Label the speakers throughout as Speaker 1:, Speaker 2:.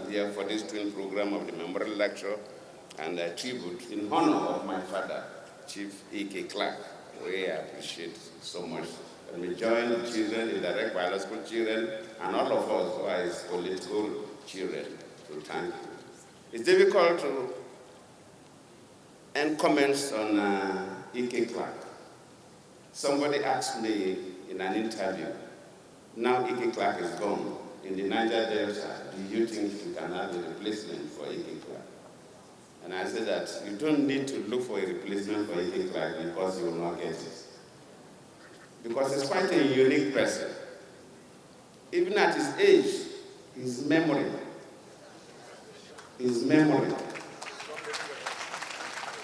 Speaker 1: here for this twin program of the memorial lecture and a tribute in honor of my father, Chief E.K. Clark, who I appreciate so much. Let me join the children, the direct biological children, and all of us who are his political children to thank you. It's difficult to end comments on E.K. Clark. Somebody asked me in an interview, now E.K. Clark is gone in the Niger Delta, do you think you can have a replacement for E.K. Clark? And I said that you don't need to look for a replacement for E.K. Clark because you will not get it. Because he's quite a unique person. Even at his age, his memory.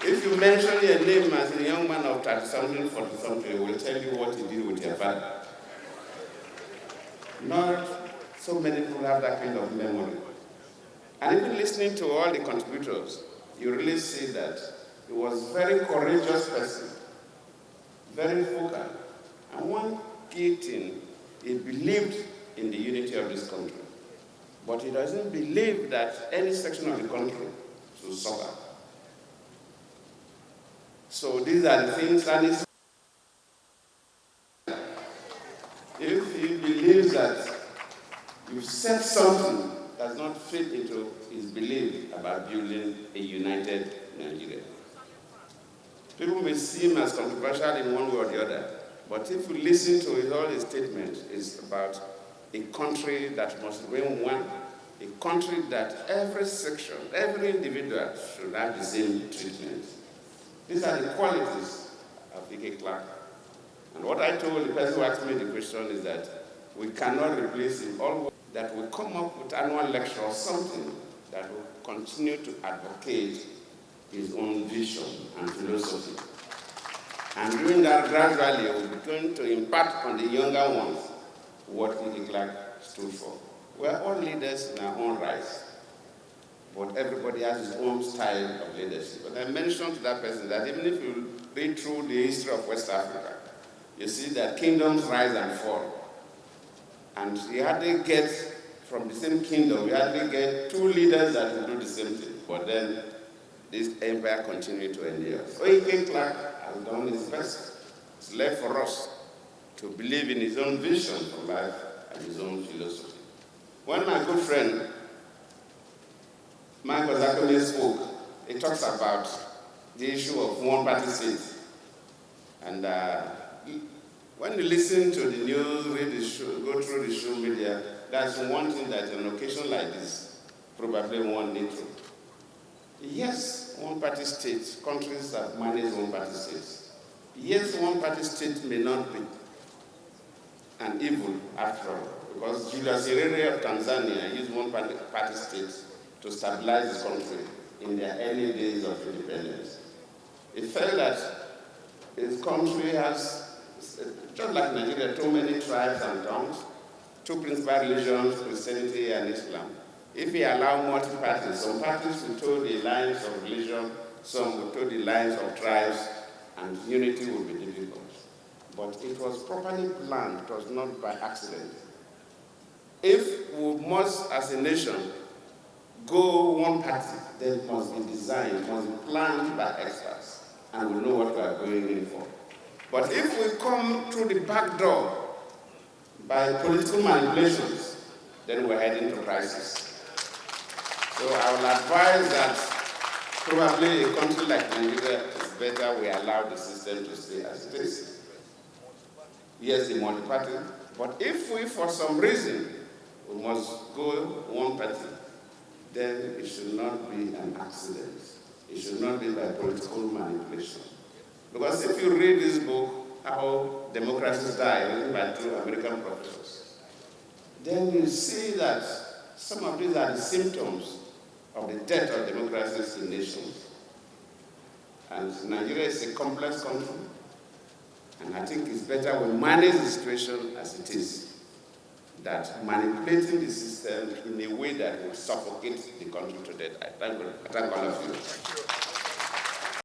Speaker 1: If you mention your name as a young man of 30-something, 40-something, he will tell you what he did with your father. Not so many people have that kind of memory. And even listening to all the contributors, you really see that he was a very courageous person, very vocal. And one key thing, he believed in the unity of this country. But he doesn't believe that any section of the country should suffer. So these are the things, and if he believes that you said something that does not fit into his belief about building a united Nigeria. People may see him as controversial in one way or the other, but if you listen to all his statements, it's about a country that must remain one, a country that every section, every individual should have the same treatment. These are the qualities of E.K. Clark. And what I told the person who asked me the question is that we cannot replace him. All that will come up with annual lecture or something that will continue to advocate his own vision and philosophy. And doing that gradually, we're going to impart on the younger ones what E.K. Clark stood for. We're all leaders in our own rights, but everybody has his own style of leadership. But I mentioned to that person that even if you read through the history of West Africa, you see that kingdoms rise and fall. And you hardly get, from the same kingdom, you hardly get two leaders that will do the same thing. But then this empire continued to endure. So E.K. Clark has done his best. It's left for us to believe in his own vision for life and his own philosophy. When my good friend Michael Zakome spoke, he talks about the issue of one-party state. And when you listen to the news, read the show, go through the show media, that's one thing that an occasion like this probably won't need to. Yes, one-party states, countries that manage one-party states. Yes, one-party state may not be an evil after all, because Julius Nyerere of Tanzania used one-party states to stabilize his country in the early days of independence. He felt that his country has, just like Nigeria, too many tribes and tongues, two principal religions, Christianity and Islam. If he allowed multi-parties, some parties will toe the lines of religion, some will toe the lines of tribes, and unity will be difficult. But it was properly planned, it was not by accident. If we must, as a nation, go one party, then it must be designed, it must be planned by experts, and we know what we are going in for. But if we come through the back door by political manipulations, then we're heading to crisis. So I will advise that probably a country like Nigeria is better we allow the system to stay as it is. Yes, the multi-party, but if we, for some reason, we must go one party, then it should not be an accident. It should not be by political manipulation. Because if you read this book, How Democracies Die, written by two American professors, then you see that some of these are the symptoms of the death of democracies in nations. And Nigeria is a complex country, and I think it's better we manage the situation as it is, that manipulating the system in a way that will suffocate the country to death. I thank all of you.